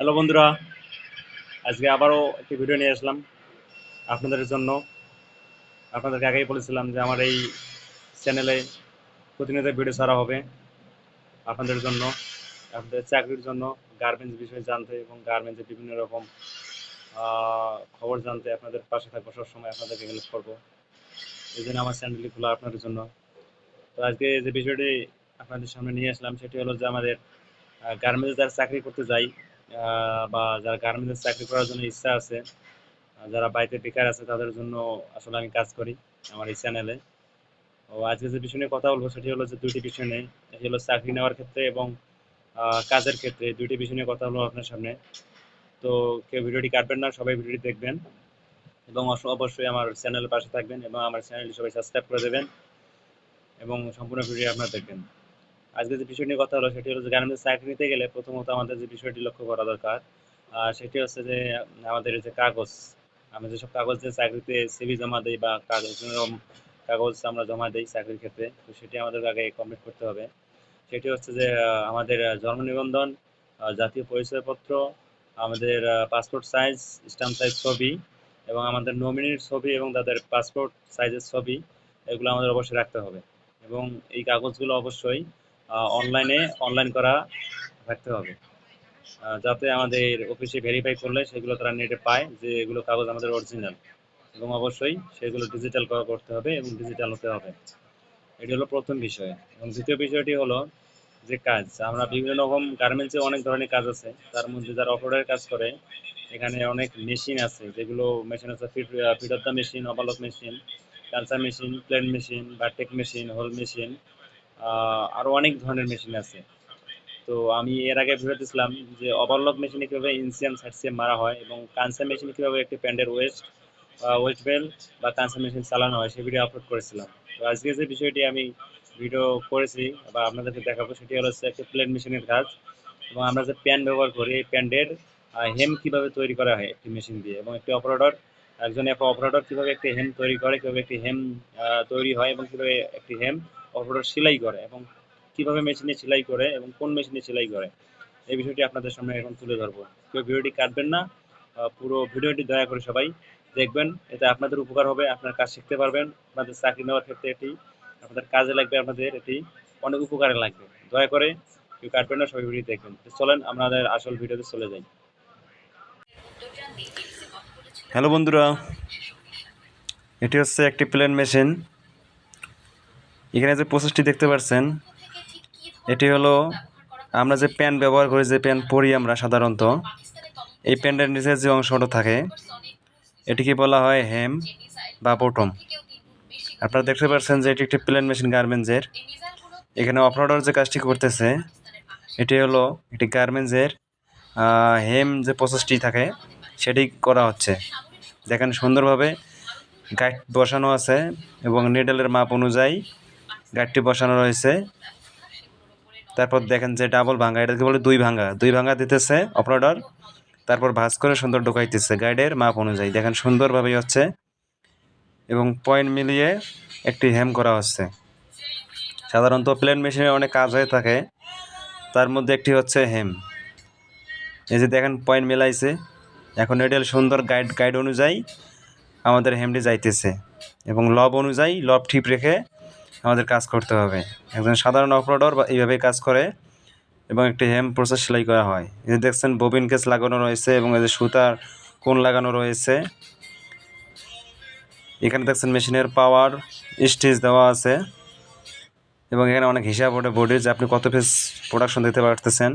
Hello বন্ধুরা, আজকে আবারও একটি ভিডিও নিয়ে আসলাম আপনাদের জন্য। আপনাদেরকে আগেই বলেছিলাম যে আমার এই চ্যানেলে প্রতিনিয়ত ভিডিও ছাড়া হবে আপনাদের জন্য, আপনাদের চাকরির জন্য, গার্মেন্টস বিষয়ে জানতে এবং গার্মেন্টসের বিভিন্ন রকম খবর জানতে আপনাদের পাশে থাকবো, সবসময় আপনাদেরকে হেল্প করবো। এই জন্য আমার চ্যানেলটি খোলা আপনাদের জন্য। তো আজকে যে বিষয়টি আপনাদের সামনে নিয়ে আসলাম সেটি হলো যে আমাদের গার্মেন্টসে যারা চাকরি করতে যাই বা যারা গার্মেন্টসে চাকরি করার জন্য ইচ্ছা আছে, যারা বাড়িতে বেকার আছে তাদের জন্য আসলে আমি কাজ করি আমার এই চ্যানেলে। ও আজকে যে বিষয় নিয়ে কথা বলবো সেটি হলো যে দুইটি বিষয় নিয়ে, এটি হলো চাকরি নেওয়ার ক্ষেত্রে এবং কাজের ক্ষেত্রে, দুইটি বিষয় নিয়ে কথা বলবো আপনার সামনে। তো কেউ ভিডিওটি কাটবেন না, সবাই ভিডিওটি দেখবেন এবং অবশ্যই আমার চ্যানেলের পাশে থাকবেন এবং আমার চ্যানেলটি সবাই সাবস্ক্রাইব করে দেবেন এবং সম্পূর্ণ ভিডিও আপনারা দেখবেন। আজকে যে বিষয় নিয়ে কথা হলো সেটি হলো যে গার্মেন্টস চাকরি নিতে গেলে প্রথমত আমাদের যে বিষয়টি লক্ষ্য করা দরকার সেটি হচ্ছে যে আমাদের যে কাগজ, আমরা যেসব কাগজ দিয়ে চাকরিতে সিভি জমা দিই বা কাগজ কাগজ আমরা জমা দিই চাকরির ক্ষেত্রে, তো সেটি আমাদের আগে কমপ্লিট করতে হবে। সেটি হচ্ছে যে আমাদের জন্ম নিবন্ধন, জাতীয় পরিচয়পত্র, আমাদের পাসপোর্ট সাইজ স্ট্যাম্প সাইজ ছবি এবং আমাদের নমিনির ছবি এবং তাদের পাসপোর্ট সাইজের ছবি, এগুলো আমাদের অবশ্যই রাখতে হবে। এবং এই কাগজগুলো অবশ্যই অনলাইন করা রাখতে হবে, যাতে আমাদের অফিসে ভেরিফাই করলে সেগুলো তারা নেটে পায় যে এগুলো কাগজ আমাদের অরিজিনাল। এবং অবশ্যই সেগুলো ডিজিটাল করতে হবে এবং ডিজিটাল হতে হবে। এটি হলো প্রথম বিষয়। এবং দ্বিতীয় বিষয়টি হলো যে কাজ, আমরা বিভিন্ন রকম গার্মেন্টসে অনেক ধরনের কাজ আছে, তার মধ্যে যারা অপারেটরের কাজ করে এখানে অনেক মেশিন আছে, যেগুলো মেশিন আছে fit off the machine, overlock machine, culture machine, plain machine, bartack machine, hole machine, আরও অনেক ধরনের মেশিন আছে। তো আমি এর আগে ভিডিও দিয়েছিলাম যে ওভারলক মেশিনে কীভাবে ইনসিয়াম সাইডসিয়াম মারা হয় এবং কানসা মেশিনে কীভাবে একটি প্যান্ডের ওয়েস্ট বেল বা কানসা মেশিন চালানো হয়, সেই ভিডিও আপলোড করেছিলাম। তো আজকে যে বিষয়টি আমি ভিডিও করেছি বা আপনাদেরকে দেখাবো সেটি হলো একটি প্লেন মেশিনের কাজ। এবং আমরা যে প্যান ব্যবহার করি এই প্যান্ডের হেম কীভাবে তৈরি করা হয় একটি মেশিন দিয়ে, এবং একটি একজন অপারেটর কীভাবে একটি হেম তৈরি করে, কীভাবে একটি হেম তৈরি হয় এবং কীভাবে একটি হেম অপারেটর সেলাই করে এবং কীভাবে মেশিনে সেলাই করে এবং কোন মেশিনে সেলাই করে, এই বিষয়টি আপনাদের সামনে এখন তুলে ধরবো। কেউ ভিডিওটি কাটবেন না, পুরো ভিডিওটি দয়া করে সবাই দেখবেন, এতে আপনাদের উপকার হবে, আপনার কাজ শিখতে পারবেন, আপনাদের চাকরি নেওয়ার ক্ষেত্রে এটি আপনাদের কাজে লাগবে, আপনাদের এটি অনেক উপকারে লাগবে। দয়া করে কেউ কাটবেন না, সবাই ভিডিও দেখবেন। চলেন আমাদের আসল ভিডিওতে চলে যাই। হ্যালো বন্ধুরা, এটি হচ্ছে একটি প্লেন মেশিন। এখানে যে প্রসেসটি দেখতে পাচ্ছেন এটি হলো আমরা যে প্যান ব্যবহার করি, যে প্যান পরি আমরা সাধারণত, এই প্যান্টের নিচে যে অংশটা থাকে এটিকে বলা হয় হেম বা বটম। আপনারা দেখতে পাচ্ছেন যে এটি একটি প্লেন মেশিন গার্মেন্টসের। এখানে অপারেটর যে কাজটি করতেছে এটি হলো একটি গার্মেন্টসের হেম যে প্রসেসটি থাকে সেটি করা হচ্ছে। দেখেন সুন্দরভাবে গাইড বসানো আছে এবং নিডলের মাপ অনুযায়ী গাইডটি বসানো রয়েছে। তারপর দেখেন যে ডাবল ভাঙা, এটাকে বলে দুই ভাঙা দিতেছে অপারেটর, তারপর ভাঁজ করে সুন্দর ঢোকাইতেছে গাইডের মাপ অনুযায়ী। দেখেন সুন্দরভাবেই হচ্ছে এবং পয়েন্ট মিলিয়ে একটি হেম করা হচ্ছে। সাধারণত প্লেন মেশিনে অনেক কাজ হয়ে থাকে, তার মধ্যে একটি হচ্ছে হেম। এই যে দেখেন পয়েন্ট মিলাইছে, এখন নিডল সুন্দর গাইড অনুযায়ী আমাদের হেমটি যাইতেছে এবং লব অনুযায়ী লব ঠিক রেখে আমাদের কাজ করতে হবে। একজন সাধারণ অপারেটর এইভাবেই কাজ করে এবং একটি হেম প্রসেস সেলাই করা হয়। এই যে দেখছেন ববিন কেস লাগানো রয়েছে এবং এই যে সুতার কোণ লাগানো রয়েছে। এখানে দেখছেন মেশিনের পাওয়ার স্টিচ দেওয়া আছে এবং এখানে অনেক হিসাব ওঠে বোর্ডে যে আপনি কত পিস প্রোডাকশন দিতে পারতেছেন।